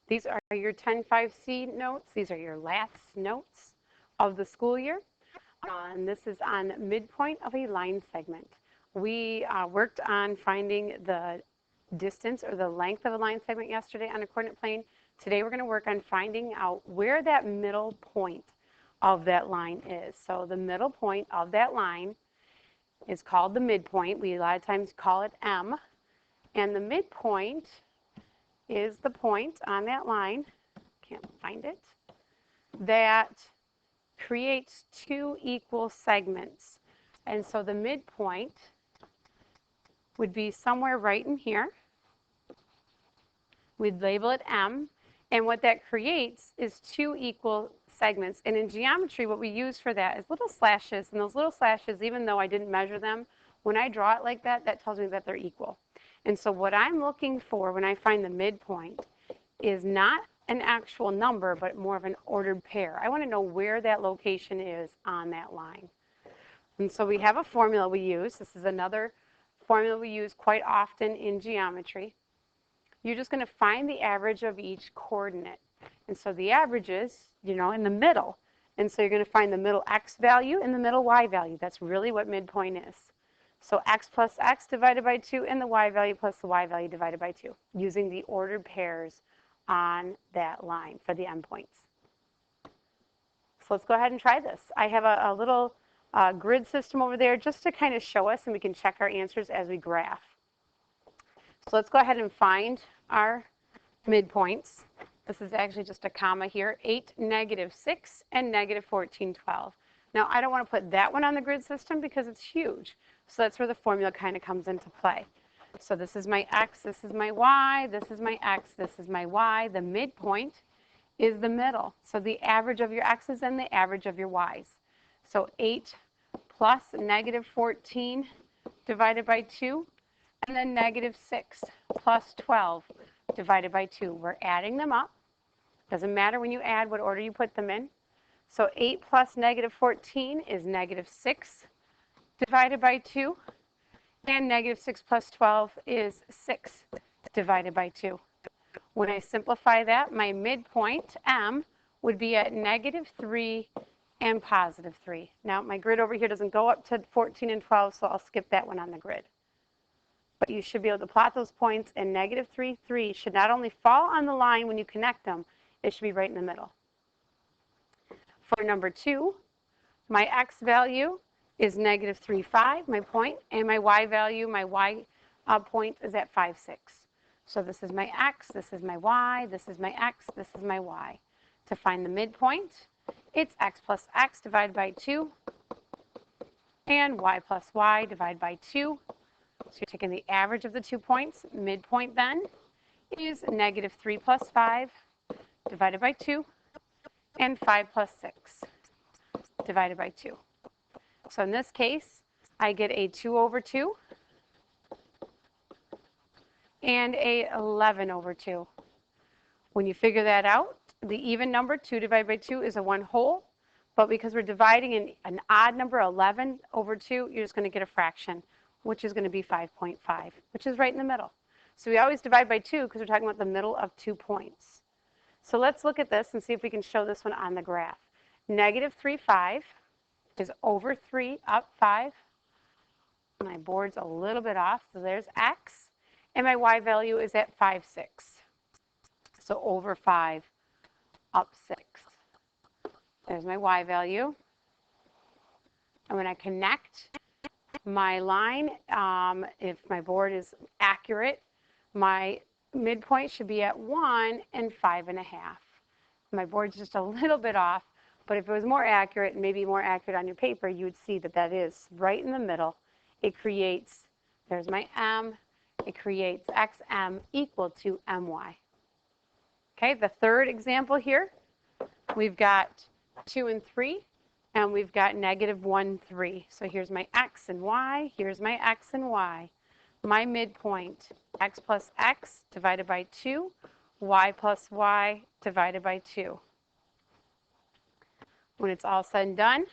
These are your 10-5C notes. These are your last notes of the school year. And this is on midpoint of a line segment. We worked on finding the distance or the length of a line segment yesterday on a coordinate plane. Today we're going to work on finding out where that middle point of that line is. So the middle point of that line is called the midpoint. We a lot of times call it M. And the midpoint is the point on that line, can't find it, that creates two equal segments. And so the midpoint would be somewhere right in here. We'd label it M. And what that creates is two equal segments. And in geometry, what we use for that is little slashes. And those little slashes, even though I didn't measure them, when I draw it like that, that tells me that they're equal. And so what I'm looking for when I find the midpoint is not an actual number, but more of an ordered pair. I want to know where that location is on that line. And so we have a formula we use. This is another formula we use quite often in geometry. You're just going to find the average of each coordinate. And so the average is, in the middle. And so you're going to find the middle x value and the middle y value. That's really what midpoint is. So x plus x divided by 2 and the y value plus the y value divided by 2 using the ordered pairs on that line for the endpoints. So let's go ahead and try this. I have a little grid system over there just to kind of show us, and we can check our answers as we graph. So let's go ahead and find our midpoints. This is actually just a comma here, 8, -6, and -14, 12. Now, I don't want to put that one on the grid system because it's huge. So that's where the formula kind of comes into play. So this is my x, this is my y, this is my x, this is my y. The midpoint is the middle. So the average of your x's and the average of your y's. So 8 plus -14 divided by 2, and then -6 plus 12 divided by 2. We're adding them up. Doesn't matter when you add what order you put them in. So 8 plus -14 is -6 divided by 2. And -6 plus 12 is 6 divided by 2. When I simplify that, my midpoint, M, would be at -3 and +3. Now, my grid over here doesn't go up to 14 and 12, so I'll skip that one on the grid. But you should be able to plot those points, and -3, 3 should not only fall on the line when you connect them, it should be right in the middle. For number 2, my x value is -3, 5, my point, and my y value, my y point is at 5, 6. So this is my x, this is my y, this is my x, this is my y. To find the midpoint, it's x plus x divided by 2 and y plus y divided by 2. So you're taking the average of the 2 points. Midpoint then is -3 plus 5 divided by 2 and 5 plus 6 divided by 2. So in this case, I get a 2/2 and a 11/2. When you figure that out, the even number, 2 divided by 2, is a 1 whole. But because we're dividing in an odd number, 11/2, you're just going to get a fraction, which is going to be 5.5, which is right in the middle. So we always divide by 2 because we're talking about the middle of 2 points. So let's look at this and see if we can show this one on the graph. -3, 5 is over 3, up 5. My board's a little bit off, so there's x. And my y value is at 5, 6. So over 5, up 6. There's my y value. And when I connect my line, if my board is accurate, my midpoint should be at 1 and 5.5. My board's just a little bit off, but if it was more accurate, and maybe more accurate on your paper, you would see that that is right in the middle. It creates, there's my m, it creates xm equal to my. Okay, the third example here, we've got 2 and 3, and we've got -1, 3. So here's my x and y, here's my x and y. My midpoint, x plus x divided by 2, y plus y divided by 2. When it's all said and done,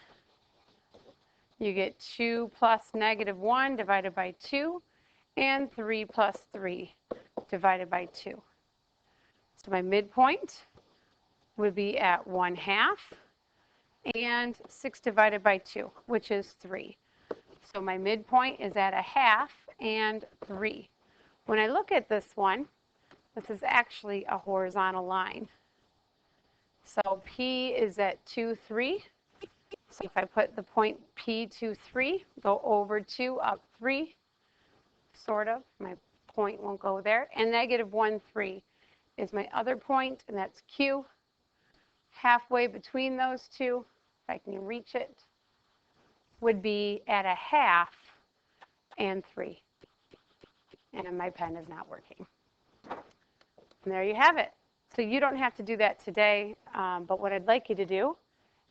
you get 2 plus -1 divided by 2, and 3 plus 3 divided by 2. So my midpoint would be at 1/2 and 6 divided by 2, which is 3. So my midpoint is at 1/2 and 3. When I look at this one, this is actually a horizontal line. So P is at 2, 3. So if I put the point P 2, 3, go over 2, up 3, sort of. My point won't go there. And -1, 3 is my other point, and that's Q. Halfway between those two, if I can reach it, would be at 1/2 and 3. And my pen is not working. And there you have it. So you don't have to do that today, but what I'd like you to do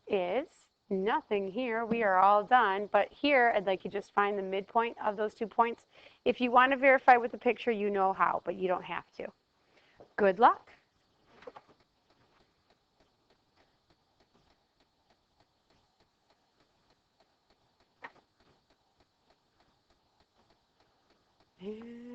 is nothing here. We are all done, but here I'd like you to just find the midpoint of those 2 points. If you want to verify with the picture, you know how, but you don't have to. Good luck. And